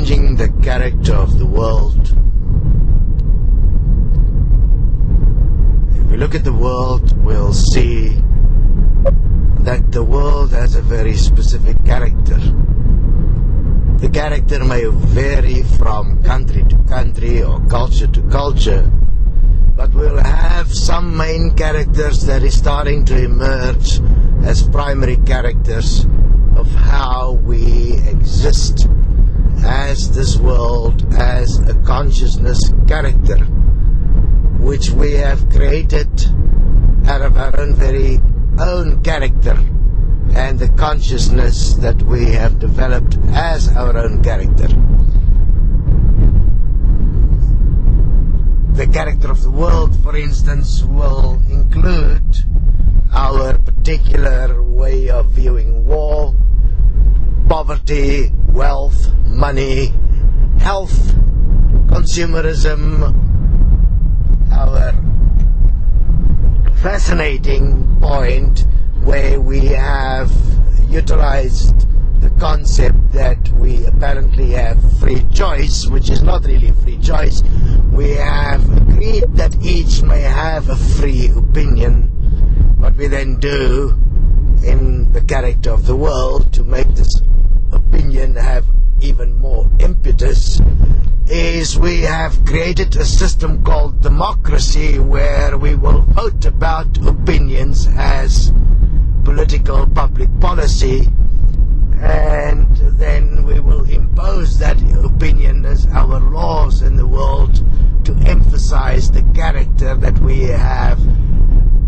changing the character of the world. If we look at the world, we'll see that the world has a very specific character. The character may vary from country to country or culture to culture, but we'll have some main characters that is starting to emerge as primary characters of how we exist as this world, as a consciousness character, which we have created out of our own very own character and the consciousness that we have developed as our own character. The character of the world, for instance, will include our particular way of viewing war, poverty, wealth, money, health, consumerism, our fascinating point where we have utilized the concept that we apparently have free choice, which is not really free choice. We have agreed that each may have a free opinion. What we then do in the character of the world to make this opinion have even more impetus is we have created a system called democracy, where we will vote about opinions as political public policy, and then we will impose that opinion as our laws in the world to emphasize the character that we have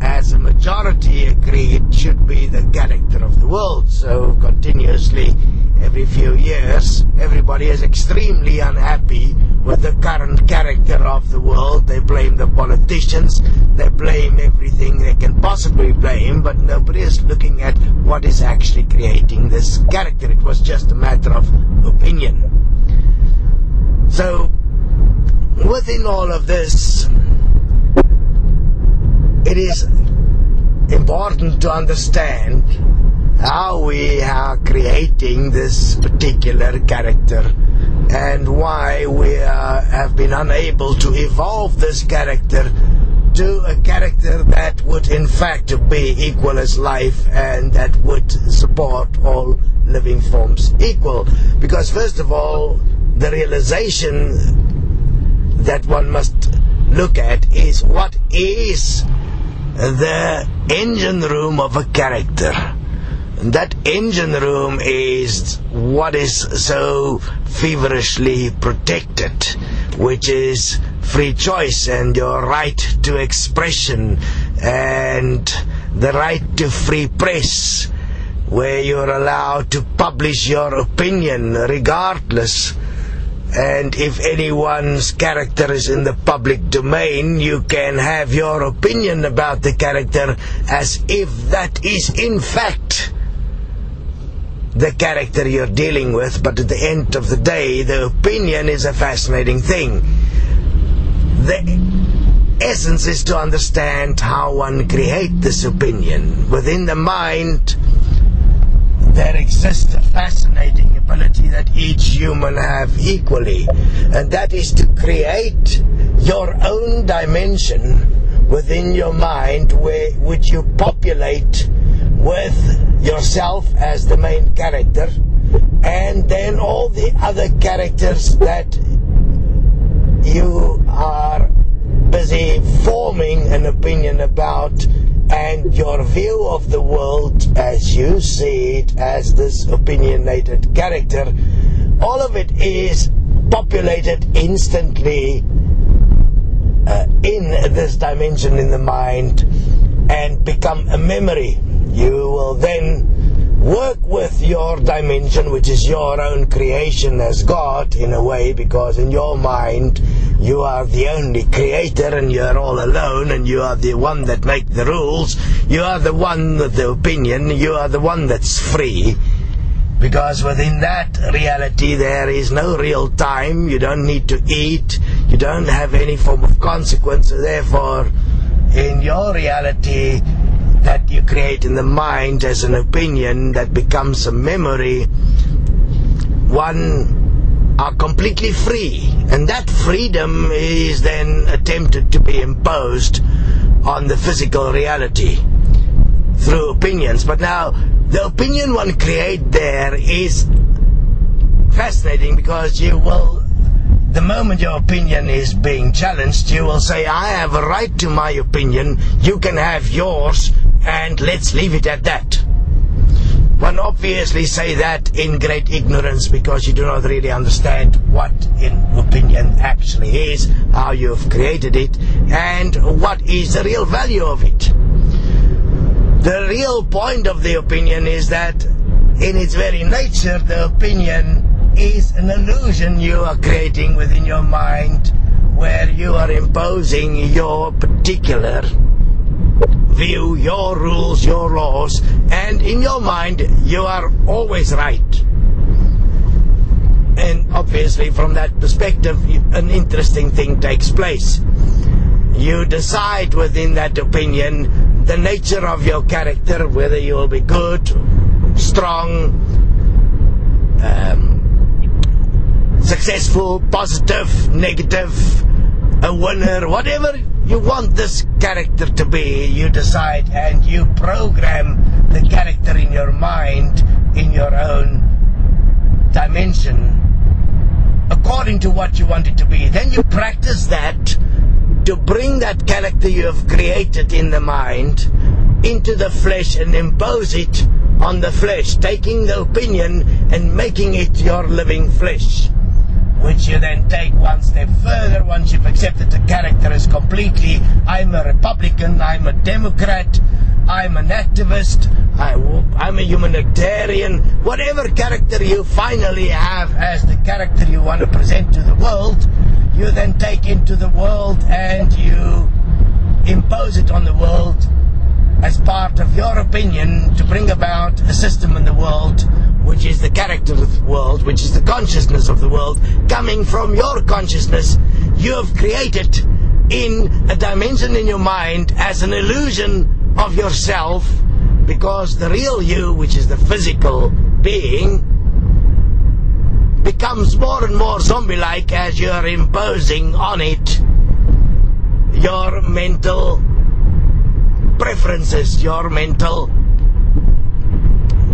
as a majority agreed should be the character of the world. So continuously, every few years, everybody is extremely unhappy with the current character of the world. They blame the politicians, they blame everything they can possibly blame, but nobody is looking at what is actually creating this character. It was just a matter of opinion. So, within all of this, it is important to understand how we are creating this particular character and why we have been unable to evolve this character to a character that would in fact be equal as life and that would support all living forms equal. Because first of all, the realization that one must look at is what is the engine room of a character. And that engine room is what is so feverishly protected, which is free choice and your right to expression and the right to free press, where you're allowed to publish your opinion regardless. And if anyone's character is in the public domain, you can have your opinion about the character as if that is in fact the character you're dealing with. But at the end of the day, the opinion is a fascinating thing. The essence is to understand how one creates this opinion. Within the mind, there exists a fascinating ability that each human have equally, and that is to create your own dimension within your mind, which you populate with yourself as the main character, and then all the other characters that you are busy forming an opinion about, and your view of the world as you see it as this opinionated character, all of it is populated instantly in this dimension in the mind and become a memory. You will then work with your dimension, which is your own creation as God in a way, because in your mind you are the only creator and you are all alone and you are the one that make the rules. You are the one with the opinion. You are the one that's free, because within that reality there is no real time. You don't need to eat. You don't have any form of consequence. Therefore, in your reality that you create in the mind as an opinion that becomes a memory, one are completely free, and that freedom is then attempted to be imposed on the physical reality through opinions. But now, the opinion one creates there is fascinating, because the moment your opinion is being challenged, you will say, I have a right to my opinion, you can have yours, and let's leave it at that. One obviously say that in great ignorance, because you do not really understand what an opinion actually is, how you have created it, and what is the real value of it. The real point of the opinion is that in its very nature, the opinion is an illusion you are creating within your mind, where you are imposing your particular view, your rules, your laws, and in your mind you are always right. And obviously from that perspective, an interesting thing takes place. You decide within that opinion the nature of your character, whether you will be good, strong, successful, positive, negative, a winner, whatever you want this character to be, you decide, and you program the character in your mind, in your own dimension, according to what you want it to be. Then you practice that to bring that character you have created in the mind into the flesh and impose it on the flesh, taking the opinion and making it your living flesh, which you then take one step further once you've accepted the character as completely, I'm a Republican, I'm a Democrat, I'm an activist, I'm a humanitarian, whatever character you finally have as the character you want to present to the world, you then take into the world and you impose it on the world as part of your opinion to bring about a system in the world which is the character of the world, which is the consciousness of the world, coming from your consciousness you have created in a dimension in your mind as an illusion of yourself, because the real you, which is the physical being, becomes more and more zombie-like as you are imposing on it your mental preferences, your mental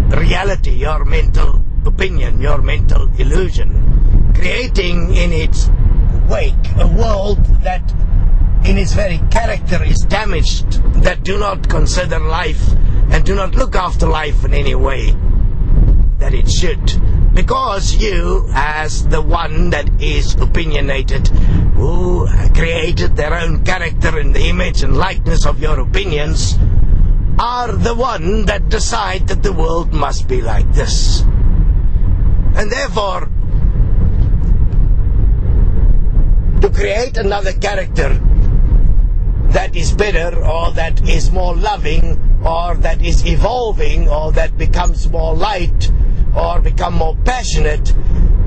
reality, your mental opinion, your mental illusion, creating in its wake a world that in its very character is damaged, that do not consider life and do not look after life in any way that it should, because you, as the one that is opinionated, who created their own character in the image and likeness of your opinions, are the one that decide that the world must be like this. And therefore, to create another character that is better, or that is more loving, or that is evolving, or that becomes more light, or become more passionate,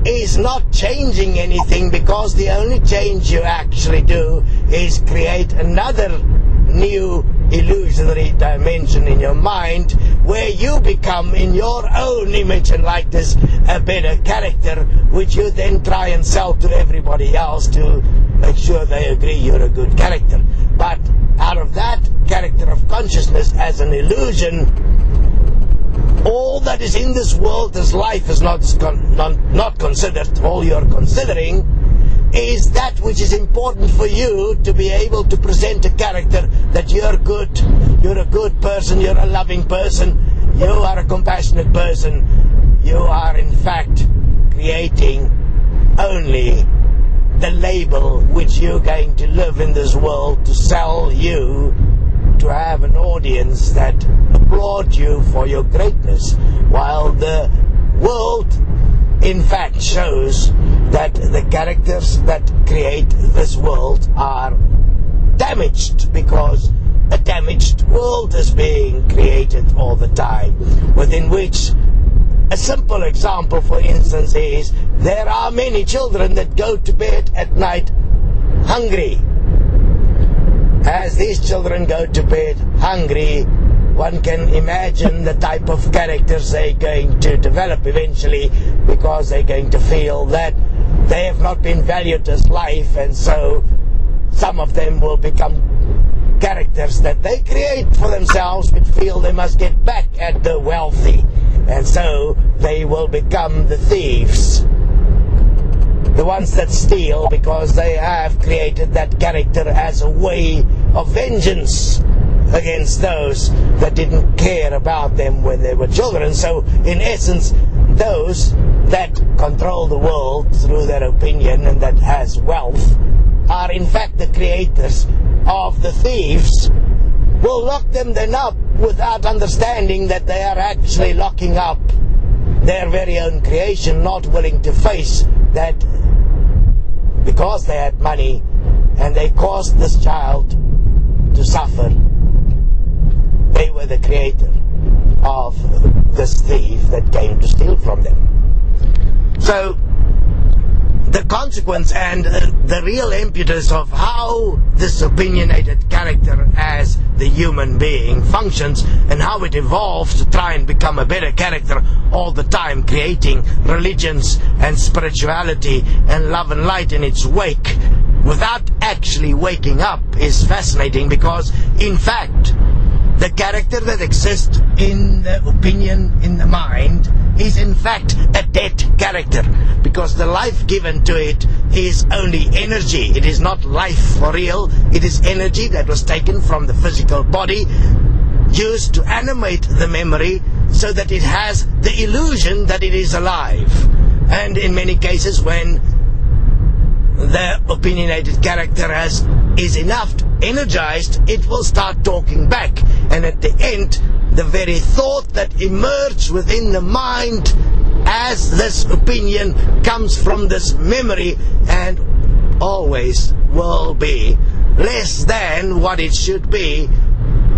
is not changing anything, because the only change you actually do is create another new illusionary dimension in your mind, where you become, in your own image and likeness, a better character, which you then try and sell to everybody else to make sure they agree you're a good character. But out of that character of consciousness as an illusion, all that is in this world as life is not considered. All you're considering is that which is important for you to be able to present a character that you're good, you're a good person, you're a loving person, you are a compassionate person. You are in fact creating only the label which you're going to live in this world to sell you, to have an audience that applaud you for your greatness, while the world in fact shows that the characters that create this world are damaged, because a damaged world is being created all the time, within which a simple example, for instance, is there are many children that go to bed at night hungry. As these children go to bed hungry, one can imagine the type of characters they're going to develop eventually, because they're going to feel that they have not been valued as life, and so some of them will become characters that they create for themselves but feel they must get back at the wealthy, and so they will become the thieves, the ones that steal, because they have created that character as a way of vengeance against those that didn't care about them when they were children. So in essence, those that control the world through their opinion and that has wealth are in fact the creators of the thieves, will lock them then up without understanding that they are actually locking up their very own creation, not willing to face that because they had money and they caused this child to suffer, they were the creator of this thief that came to steal from them. So the consequence and the real impetus of how this opinionated character as the human being functions and how it evolves to try and become a better character all the time, creating religions and spirituality and love and light in its wake without actually waking up, is fascinating, because in fact the character that exists in the opinion, in the mind, is in fact a dead character, because the life given to it is only energy. It is not life for real. It is energy that was taken from the physical body, used to animate the memory so that it has the illusion that it is alive. And in many cases, when the opinionated character is enough energized, it will start talking back, and at the end, the very thought that emerged within the mind as this opinion comes from this memory, and always will be less than what it should be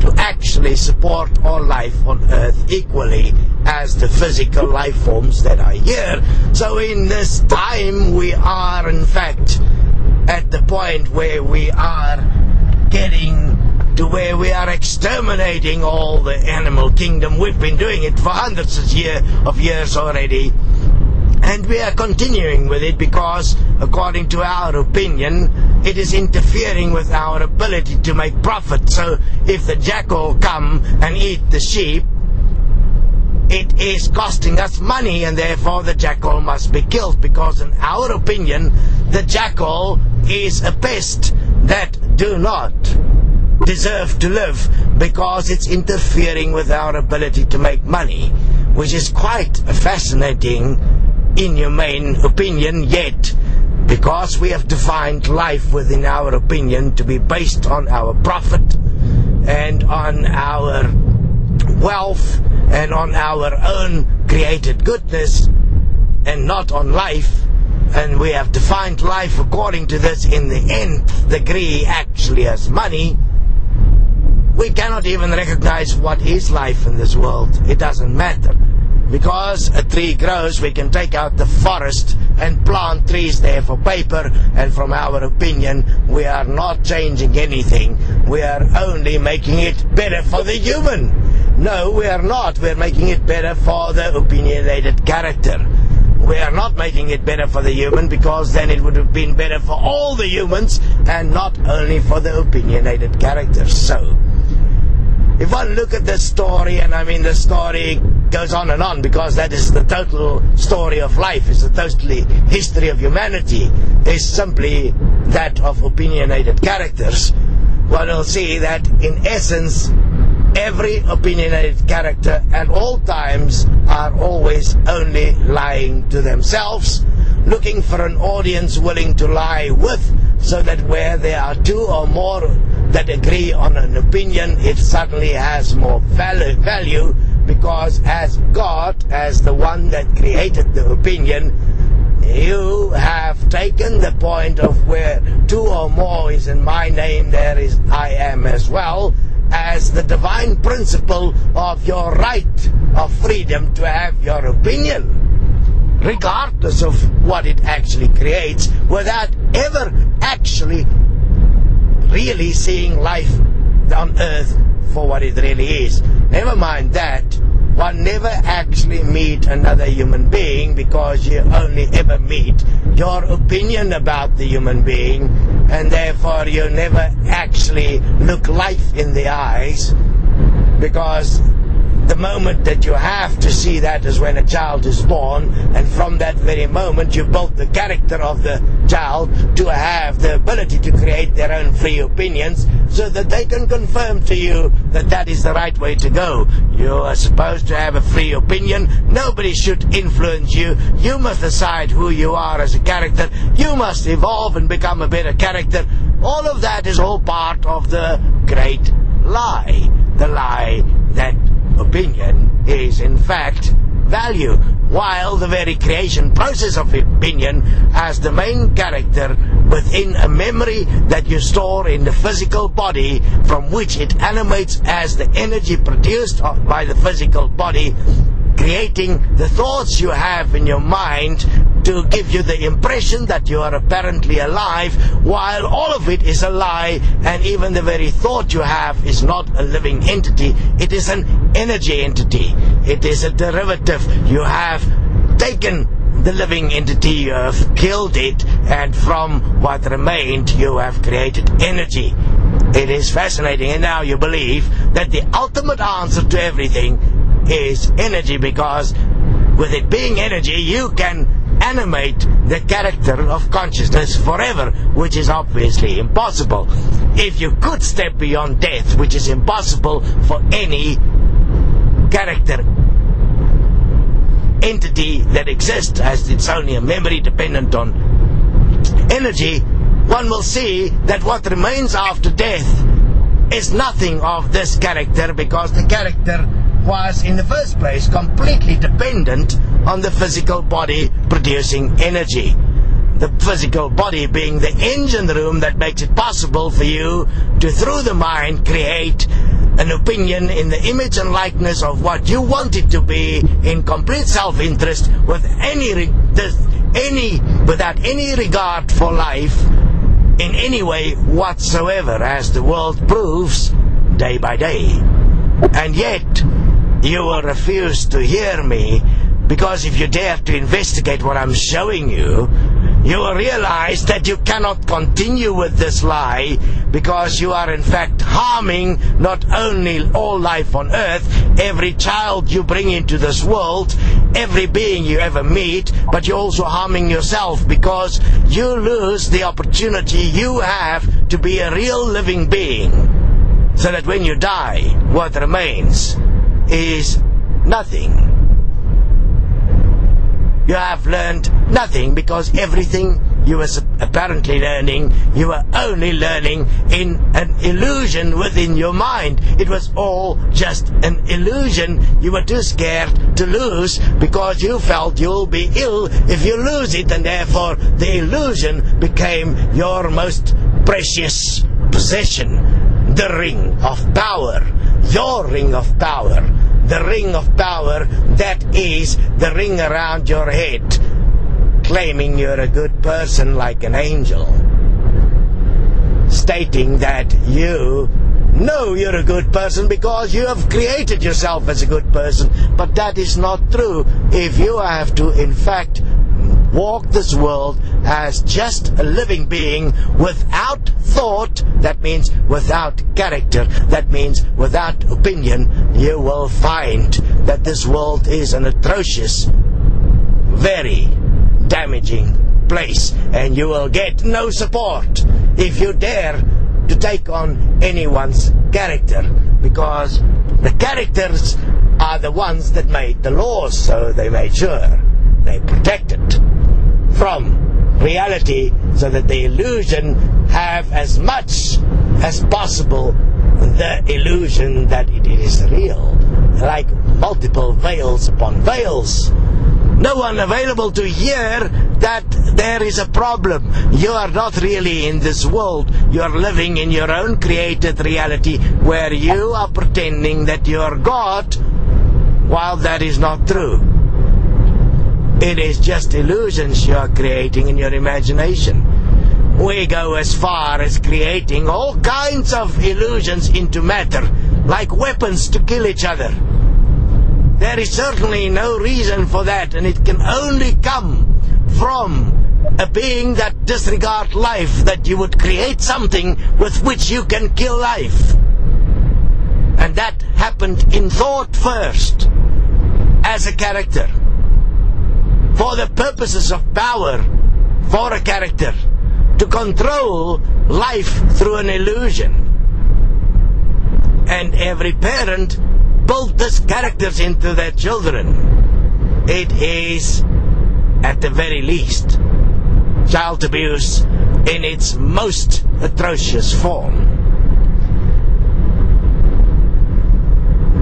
to actually support all life on earth equally as the physical life forms that are here. So in this time we are in fact at the point where we are getting to where we are exterminating all the animal kingdom. We've been doing it for hundreds of years already, and we are continuing with it because, according to our opinion, it is interfering with our ability to make profit. So if the jackal come and eat the sheep, it is costing us money, and therefore the jackal must be killed, because in our opinion the jackal is a pest that do not deserve to live, because it's interfering with our ability to make money, which is quite a fascinating, inhumane opinion. Yet, because we have defined life within our opinion to be based on our profit and on our wealth and on our own created goodness and not on life, and we have defined life according to this in the nth degree actually as money, we cannot even recognize what is life in this world. It doesn't matter. Because a tree grows, we can take out the forest and plant trees there for paper, and from our opinion we are not changing anything. We are only making it better for the human. No, we are not. We are making it better for the opinionated character. We are not making it better for the human, because then it would have been better for all the humans and not only for the opinionated characters. So if one look at this story, and I mean the story goes on and on, because that is the total story of life, is the totally history of humanity, is simply that of opinionated characters, one will see that in essence every opinionated character at all times are always only lying to themselves, looking for an audience willing to lie with, so that where there are two or more that agree on an opinion, it suddenly has more value, because as God, as the one that created the opinion, you have taken the point of where two or more is in my name, there is I am as well, as the divine principle of your right of freedom to have your opinion, regardless of what it actually creates, without ever actually really seeing life on earth for what it really is. Never mind that, one never actually meet another human being, because you only ever meet your opinion about the human being, and therefore you never actually look life in the eyes, because the moment that you have to see that is when a child is born, and from that very moment you build the character of the child to have the ability to create their own free opinions, so that they can confirm to you that that is the right way to go. You are supposed to have a free opinion. Nobody should influence you. You must decide who you are as a character. You must evolve and become a better character. All of that is all part of the great lie. The lie that opinion is in fact value, while the very creation process of opinion has the main character within a memory that you store in the physical body, from which it animates as the energy produced by the physical body, creating the thoughts you have in your mind to give you the impression that you are apparently alive, while all of it is a lie, and even the very thought you have is not a living entity. It is an energy entity. It is a derivative. You have taken the living entity, you have killed it, and from what remained you have created energy. It is fascinating, and now you believe that the ultimate answer to everything is energy, because with it being energy you can animate the character of consciousness forever, which is obviously impossible. If you could step beyond death, which is impossible for any character entity that exists, as it's only a memory dependent on energy, one will see that what remains after death is nothing of this character, because the character was in the first place completely dependent on the physical body producing energy. The physical body being the engine room that makes it possible for you to, through the mind, create an opinion in the image and likeness of what you want it to be, in complete self-interest, without any regard for life in any way whatsoever, as the world proves day by day. And yet you will refuse to hear me, because if you dare to investigate what I'm showing you, you will realize that you cannot continue with this lie, because you are in fact harming not only all life on earth, every child you bring into this world, every being you ever meet, but you're also harming yourself, because you lose the opportunity you have to be a real living being, so that when you die, what remains is nothing. You have learned nothing, because everything you were apparently learning, you were only learning in an illusion within your mind. It was all just an illusion. You were too scared to lose, because you felt you'll be ill if you lose it, and therefore the illusion became your most precious possession. The ring of power. Your ring of power. The ring of power that is the ring around your head, claiming you're a good person like an angel, stating that you know you're a good person because you have created yourself as a good person. But that is not true. If you have to in fact walk this world as just a living being without thought, that means without character, that means without opinion, you will find that this world is an atrocious, very damaging place, and you will get no support if you dare to take on anyone's character, because the characters are the ones that made the laws, so they made sure they protected from reality, so that the illusion have as much as possible the illusion that it is real, like multiple veils upon veils. No one available to hear that there is a problem. You are not really in this world. You are living in your own created reality, where you are pretending that you are God, while that is not true. It is just illusions you are creating in your imagination. We go as far as creating all kinds of illusions into matter, like weapons to kill each other. There is certainly no reason for that, and it can only come from a being that disregards life, that you would create something with which you can kill life. And that happened in thought first, as a character, for the purposes of power, for a character, to control life through an illusion. And every parent built these characters into their children. It is, at the very least, child abuse in its most atrocious form.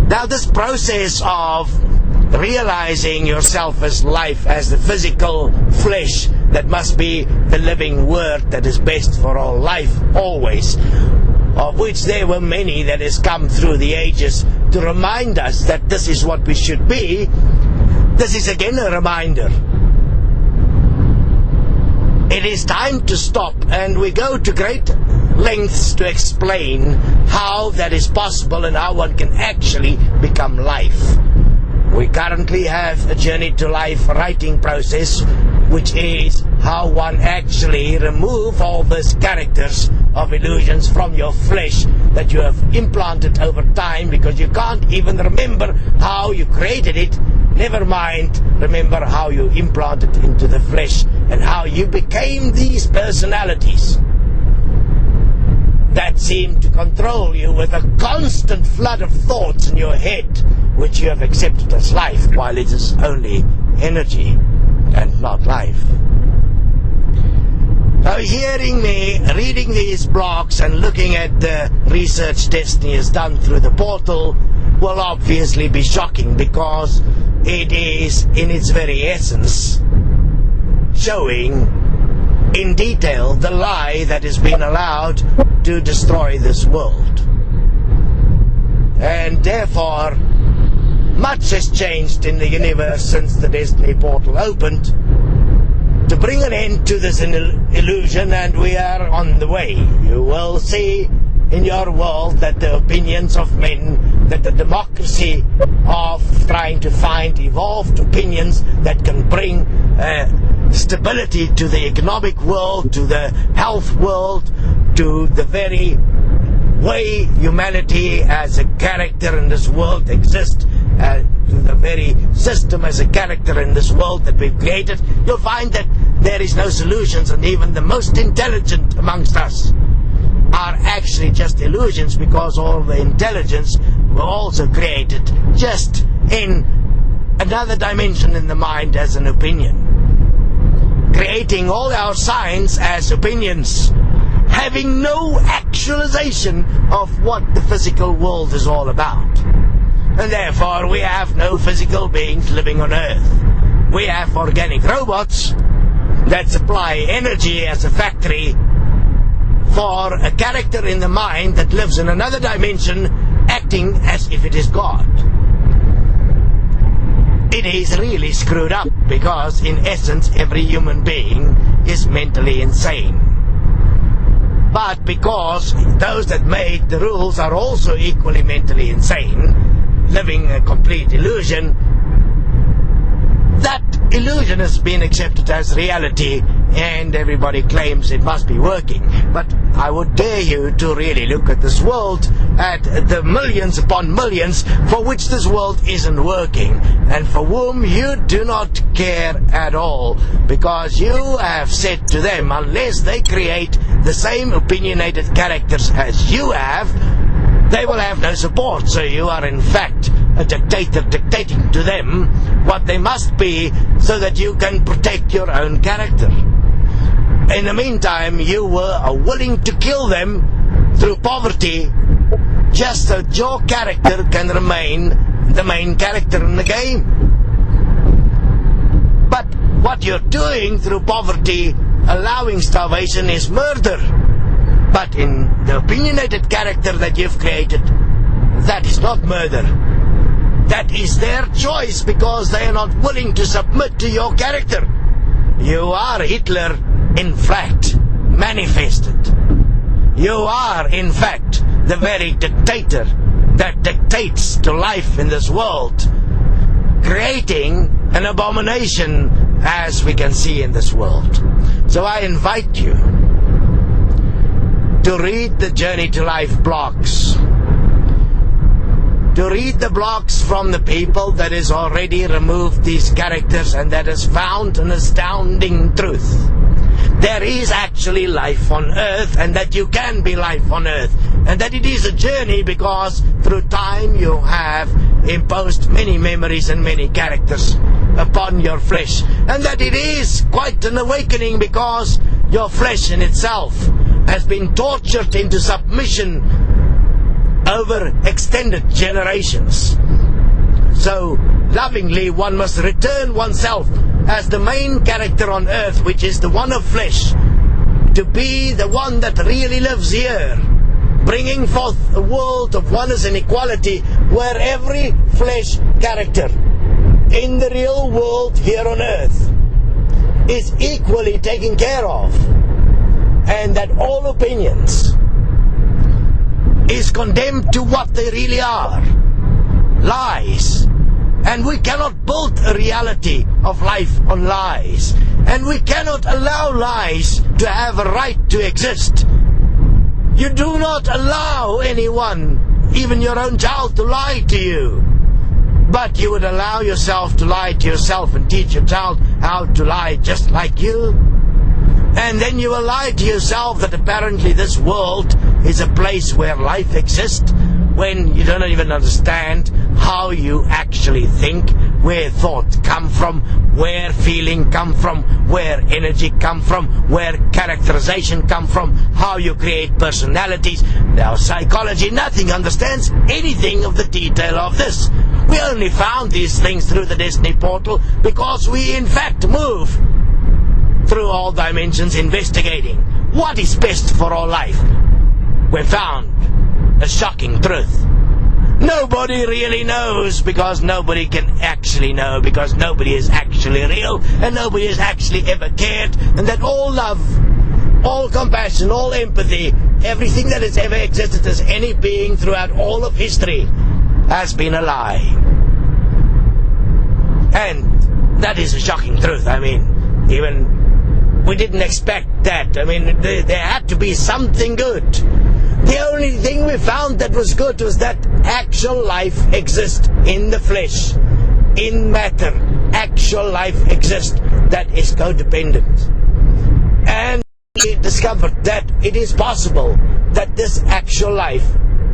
Now, this process of realizing yourself as life, as the physical flesh that must be the living word that is best for all life always, of which there were many that has come through the ages to remind us that this is what we should be, this is again a reminder. It is time to stop, and we go to great lengths to explain how that is possible and how one can actually become life. We currently have a Journey to Life writing process, which is how one actually remove all these characters of illusions from your flesh that you have implanted over time, because you can't even remember how you created it. Never mind, remember how you implanted into the flesh and how you became these personalities that seem to control you with a constant flood of thoughts in your head, which you have accepted as life, while it is only energy and not life. Now, hearing me, reading these blogs and looking at the research Destiny has done through the portal will obviously be shocking, because it is, in its very essence, showing in detail the lie that has been allowed to destroy this world. And therefore, much has changed in the universe since the Destiny portal opened to bring an end to this illusion, and we are on the way. You will see in your world that the opinions of men, that the democracy of trying to find evolved opinions that can bring stability to the economic world, to the health world, to the very way humanity as a character in this world exists, to the very system as a character in this world that we've created, you'll find that there is no solutions, and even the most intelligent amongst us are actually just illusions, because all the intelligence were also created just in another dimension in the mind as an opinion. Creating all our science as opinions, having no actualization of what the physical world is all about. And therefore we have no physical beings living on Earth. We have organic robots that supply energy as a factory for a character in the mind that lives in another dimension, acting as if it is God. It is really screwed up, because in essence every human being is mentally insane. But because those that made the rules are also equally mentally insane, living a complete illusion, that illusion has been accepted as reality, and everybody claims it must be working. But I would dare you to really look at this world, at the millions upon millions for which this world isn't working, and for whom you do not care at all, because you have said to them, unless they create the same opinionated characters as you have, they will have no support. So you are in fact a dictator dictating to them what they must be, so that you can protect your own character. In the meantime, you were willing to kill them through poverty, just so that your character can remain the main character in the game. But what you're doing through poverty, allowing starvation, is murder. But in the opinionated character that you've created, that is not murder. That is their choice, because they are not willing to submit to your character. You are Hitler, in fact, manifested. You are, in fact, the very dictator that dictates to life in this world. creating an abomination, as we can see in this world. So I invite you to read the Journey to Life blogs, to read the blogs from the people that has already removed these characters and that has found an astounding truth. There is actually life on earth, and that you can be life on earth, and that it is a journey because through time you have imposed many memories and many characters upon your flesh, and that it is quite an awakening because your flesh in itself has been tortured into submission over extended generations. So lovingly one must return oneself as the main character on earth, which is the one of flesh, to be the one that really lives here, bringing forth a world of oneness and equality where every flesh character in the real world here on earth is equally taken care of, and that all opinions is condemned to what they really are, lies. And we cannot build a reality of life on lies, and we cannot allow lies to have a right to exist. You do not allow anyone, even your own child, to lie to you, but you would allow yourself to lie to yourself and teach your child how to lie just like you. And then you will lie to yourself that apparently this world is a place where life exists, when you don't even understand how you actually think, where thought come from, where feeling come from, where energy come from, where characterization come from, how you create personalities. Now psychology, nothing understands anything of the detail of this. We only found these things through the Destiny portal because we in fact move through all dimensions investigating what is best for all life. We found a shocking truth. Nobody really knows, because nobody can actually know, because nobody is actually real, and nobody has actually ever cared, and that all love, all compassion, all empathy, everything that has ever existed as any being throughout all of history has been a lie. And that is a shocking truth. I mean, even we didn't expect that. I mean, there had to be something good. The only thing we found that was good was that actual life exists in the flesh, in matter. Actual life exists that is codependent. And we discovered that it is possible that this actual life,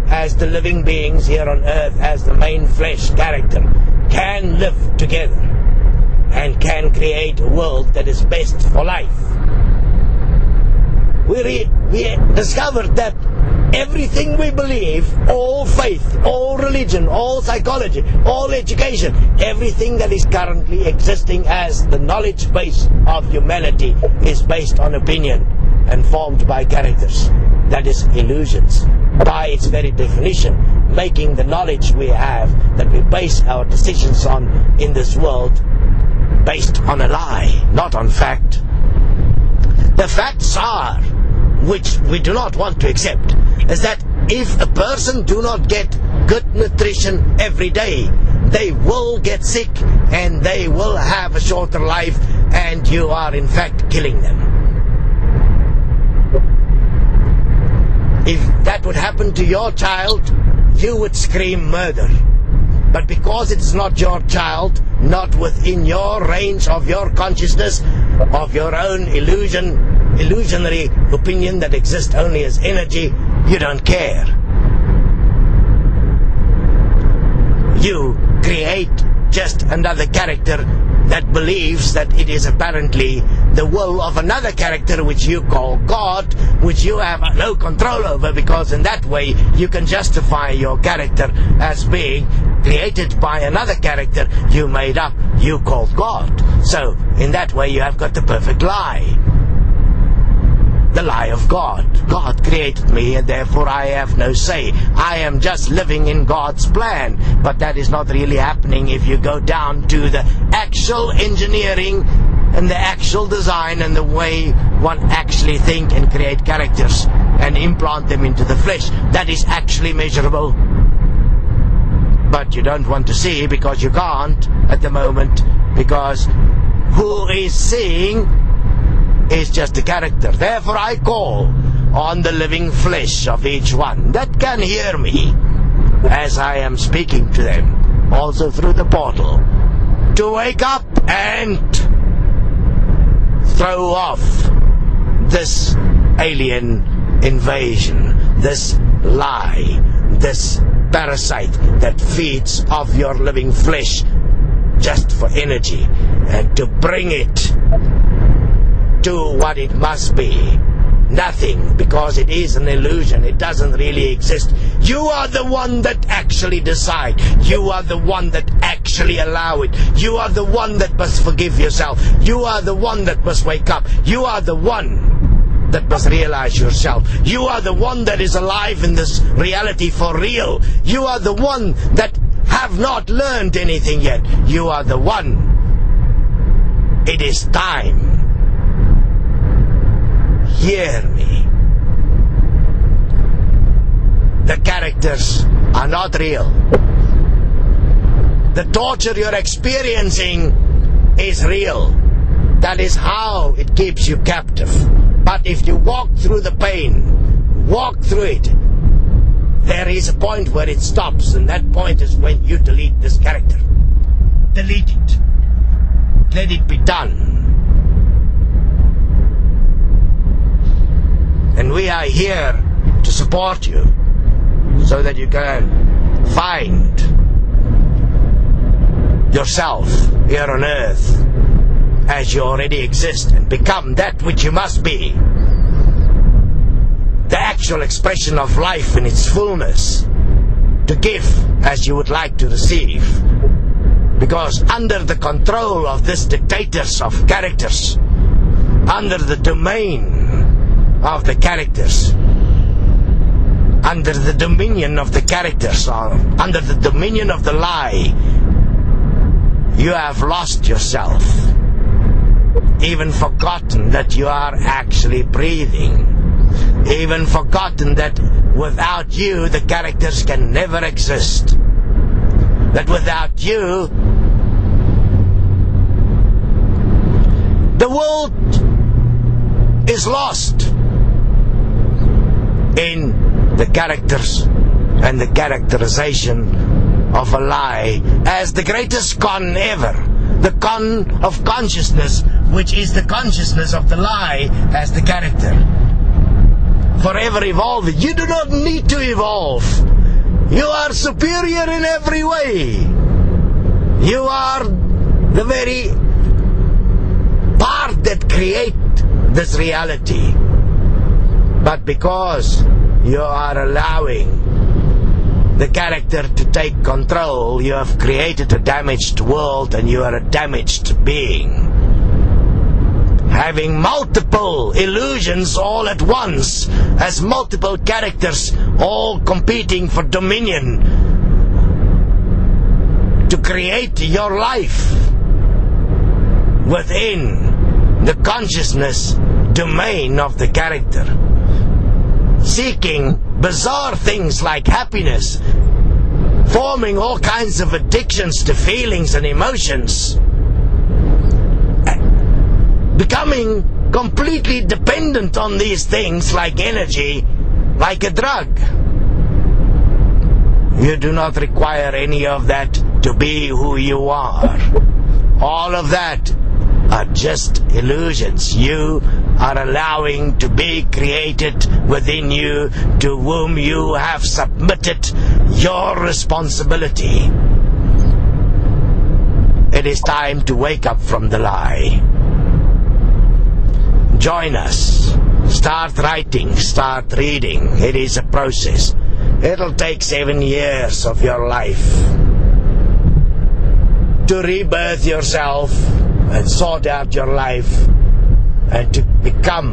as the living beings here on earth, as the main flesh character, can live together and can create a world that is best for life. We discovered that everything we believe, all faith, all religion, all psychology, all education, everything that is currently existing as the knowledge base of humanity is based on opinion and formed by characters. That is illusions, by its very definition, making the knowledge we have, that we base our decisions on in this world, based on a lie, not on fact. The facts are, which we do not want to accept, is that if a person do not get good nutrition every day, they will get sick and they will have a shorter life, and you are in fact killing them. If that would happen to your child, you would scream murder. But because it's not your child, not within your range of your consciousness, of your own illusionary opinion that exists only as energy, you don't care. You create just another character that believes that it is apparently the will of another character which you call God, which you have no control over, because in that way you can justify your character as being created by another character you made up, you called God. So in that way you have got the perfect lie. The lie of God. God created me and therefore I have no say. I am just living in God's plan. But that is not really happening if you go down to the actual engineering and the actual design and the way one actually think and create characters and implant them into the flesh. That is actually measurable. but you don't want to see because you can't at the moment, because who is seeing is just the character. Therefore I call on the living flesh of each one that can hear me as I am speaking to them, also through the portal, to wake up and throw off this alien invasion, this lie, this parasite that feeds off your living flesh just for energy, and to bring it to what it must be. Nothing, because it is an illusion. It doesn't really exist. You are the one that actually decide. You are the one that actually allow it. You are the one that must forgive yourself. You are the one that must wake up. You are the one that must realize yourself. You are the one that is alive in this reality for real. You are the one that have not learned anything yet. You are the one. It is time. Hear me. The characters are not real. The torture you're experiencing is real. That is how it keeps you captive. But if you walk through the pain, walk through it, there is a point where it stops, and that point is when you delete this character. Delete it. Let it be done. And we are here to support you so that you can find yourself here on earth as you already exist and become that which you must be. The actual expression of life in its fullness, to give as you would like to receive. Because under the control of these dictators of characters, under the domain of the characters, under the dominion of the characters, or under the dominion of the lie, you have lost yourself, even forgotten that you are actually breathing, even forgotten that without you the characters can never exist, that without you the world is lost in the characters and the characterization of a lie as the greatest con ever, the con of consciousness, which is the consciousness of the lie as the character. Forever evolving. You do not need to evolve. You are superior in every way. You are the very part that create this reality. But because you are allowing the character to take control, you have created a damaged world, and you are a damaged being, having multiple illusions all at once, as multiple characters all competing for dominion to create your life within the consciousness domain of the character, seeking bizarre things like happiness, forming all kinds of addictions to feelings and emotions, becoming completely dependent on these things like energy, like a drug. You do not require any of that to be who you are. All of that are just illusions. You are allowing to be created within you, to whom you have submitted your responsibility. It is time to wake up from the lie. Join us. Start writing, start reading. It is a process. It'll take 7 years of your life to rebirth yourself and sort out your life and to become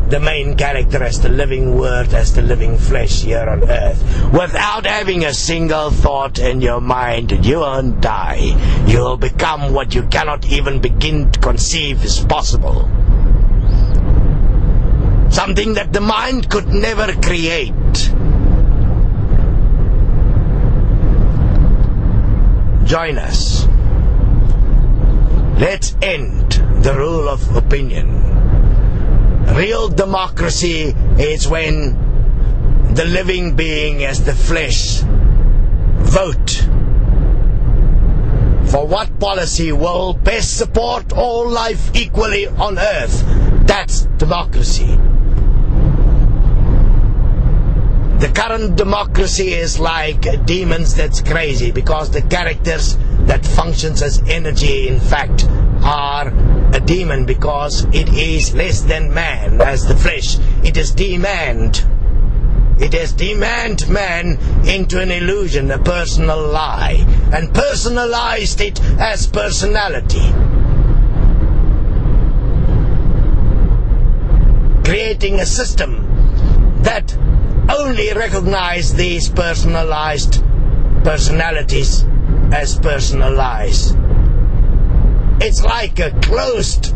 the main character as the living word, as the living flesh here on earth, without having a single thought in your mind. You won't die. You'll become what you cannot even begin to conceive is possible. Something that the mind could never create. Join us. Let's end the rule of opinion. Real democracy is when the living being as the flesh vote for what policy will best support all life equally on earth. That's democracy. The current democracy is like demons that's crazy, because the characters that functions as energy in fact are a demon, because it is less than man as the flesh. It is demanded. It has demanded man into an illusion, a personal lie, and personalized it as personality, creating a system that only recognizes these personalized personalities as personalized. It's like a closed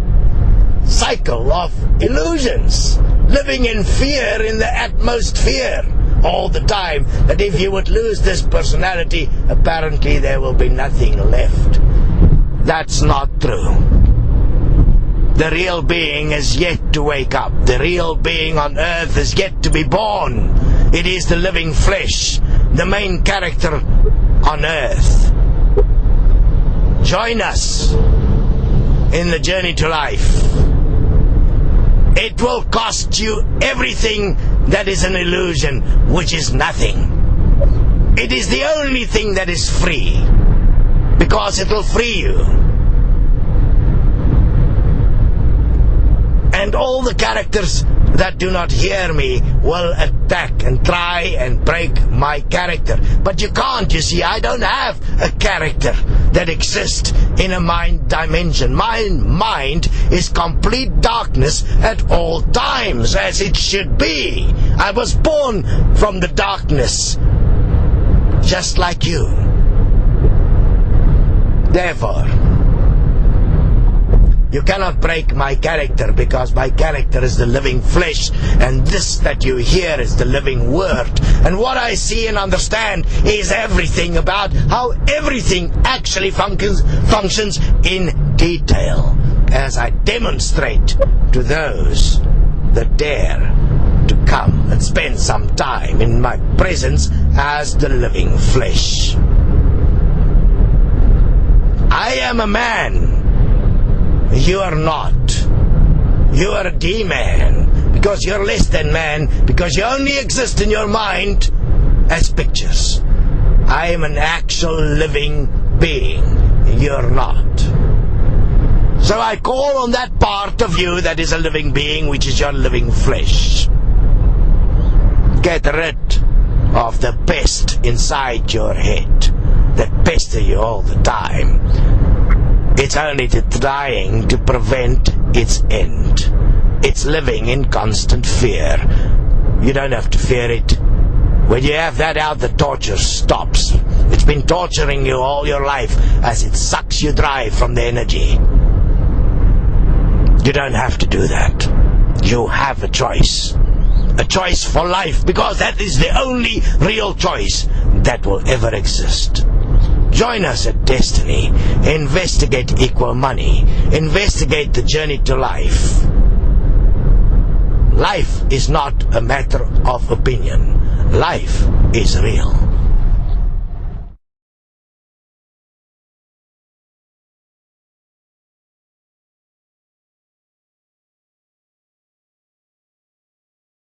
cycle of illusions, living in fear, in the utmost fear all the time, that if you would lose this personality, apparently there will be nothing left. That's not true. The real being is yet to wake up. The real being on earth is yet to be born. It is the living flesh, the main character on earth. Join us in the journey to life. It will cost you everything that is an illusion, which is nothing. It is the only thing that is free, because it will free you. And all the characters that do not hear me will attack and try and break my character. But you can't, you see. I don't have a character that exists in a mind dimension. My mind is complete darkness at all times, as it should be. I was born from the darkness, just like you. Therefore, you cannot break my character, because my character is the living flesh, and this that you hear is the living word. And what I see and understand is everything about how everything actually functions in detail, as I demonstrate to those that dare to come and spend some time in my presence as the living flesh. I am a man. You are not. You are a demon, because you're less than man, because you only exist in your mind as pictures. I am an actual living being. You're not. So I call on that part of you that is a living being, which is your living flesh. Get rid of the pest inside your head that pester you all the time. It's only trying to prevent its end. It's living in constant fear. You don't have to fear it. When you have that out, the torture stops. It's been torturing you all your life as it sucks you dry from the energy. You don't have to do that. You have a choice. A choice for life, because that is the only real choice that will ever exist. Join us at Destiny. Investigate equal money. Investigate the journey to life. Life is not a matter of opinion. Life is real.